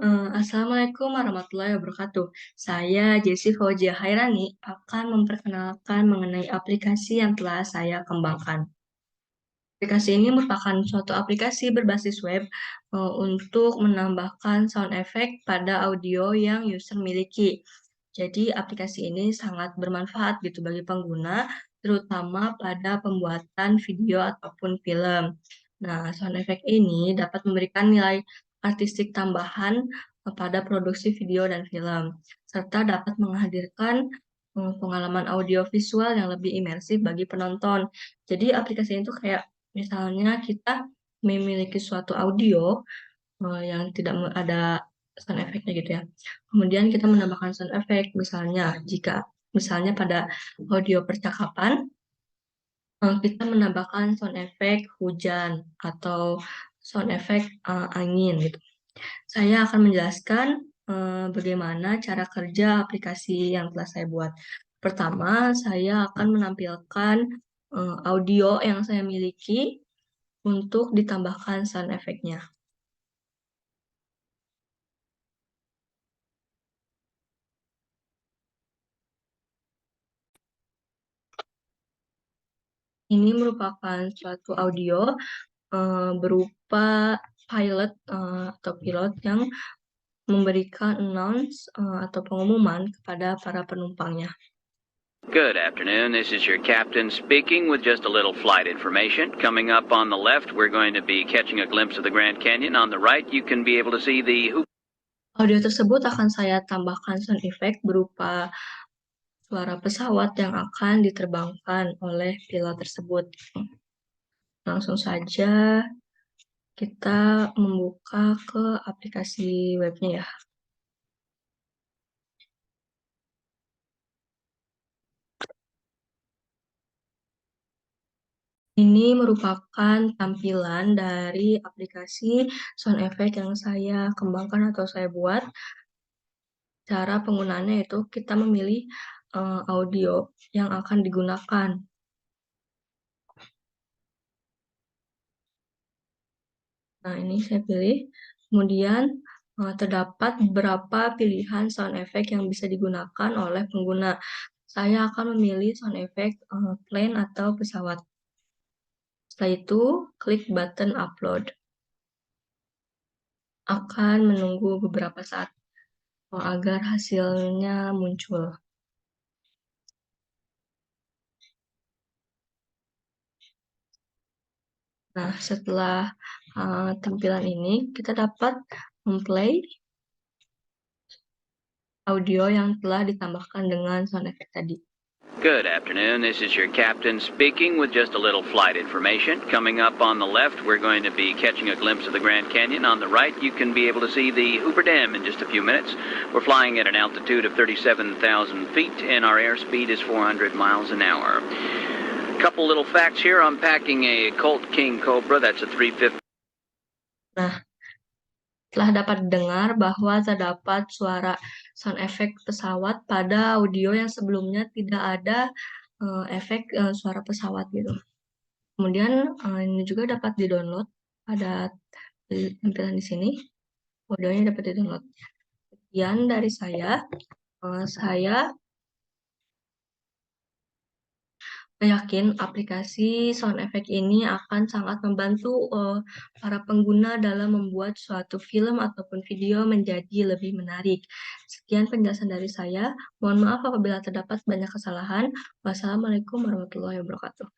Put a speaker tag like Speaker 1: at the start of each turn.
Speaker 1: Assalamualaikum warahmatullahi wabarakatuh. Saya Jessi Fauzia Hairani akan memperkenalkan mengenai aplikasi yang telah saya kembangkan. Aplikasi ini merupakan suatu aplikasi berbasis web untuk menambahkan sound effect pada audio yang user miliki. Jadi aplikasi ini sangat bermanfaat gitu bagi pengguna, terutama pada pembuatan video ataupun film. Nah, sound effect ini dapat memberikan nilai artistik tambahan pada produksi video dan film, serta dapat menghadirkan pengalaman audio visual yang lebih imersif bagi penonton. Jadi aplikasi itu kayak misalnya kita memiliki suatu audio yang tidak ada sound effect-nya gitu ya. Kemudian kita menambahkan sound effect, misalnya pada audio percakapan, kita menambahkan sound effect hujan atau sound effect angin gitu. Saya akan menjelaskan bagaimana cara kerja aplikasi yang telah saya buat. Pertama, saya akan menampilkan audio yang saya miliki untuk ditambahkan sound effect-nya. Ini merupakan suatu audio berupa pilot yang memberikan atau pengumuman kepada para penumpangnya.
Speaker 2: Good afternoon. This is your captain speaking with just a little flight information. Coming up on the left, we're going to be catching a glimpse of the Grand Canyon. On the right, you can be able to see the
Speaker 1: Audio tersebut akan saya tambahkan sound effect berupa suara pesawat yang akan diterbangkan oleh pilot tersebut. Langsung saja kita membuka ke aplikasi webnya ya. Ini merupakan tampilan dari aplikasi sound effect yang saya kembangkan atau saya buat. Cara penggunaannya itu kita memilih audio yang akan digunakan. Nah, ini saya pilih. Kemudian terdapat beberapa pilihan sound effect yang bisa digunakan oleh pengguna. Saya akan memilih sound effect plane atau pesawat. Setelah itu, klik button upload. Akan menunggu beberapa saat agar hasilnya muncul. Nah, setelah tampilan ini, kita dapat memplay audio yang telah ditambahkan dengan sound effect tadi.
Speaker 2: Good afternoon. This is your captain speaking with just a little flight information. Coming up on the left, we're going to be catching a glimpse of the Grand Canyon. On the right, you can be able to see the Hoover Dam in just a few minutes. We're flying at an altitude of 37,000 feet, and our airspeed is 400 miles an hour. Couple little facts here. I'm packing a Colt King Cobra. That's a 350.
Speaker 1: Nah, telah dapat dengar bahwa terdapat suara sound effect pesawat pada audio yang sebelumnya tidak ada efek suara pesawat gitu. Kemudian ini juga dapat di-download pada tampilan di sini. Audionya dapat di-download. Sekian dari saya. Saya yakin aplikasi sound effect ini akan sangat membantu para pengguna dalam membuat suatu film ataupun video menjadi lebih menarik. Sekian penjelasan dari saya. Mohon maaf apabila terdapat banyak kesalahan. Wassalamualaikum warahmatullahi wabarakatuh.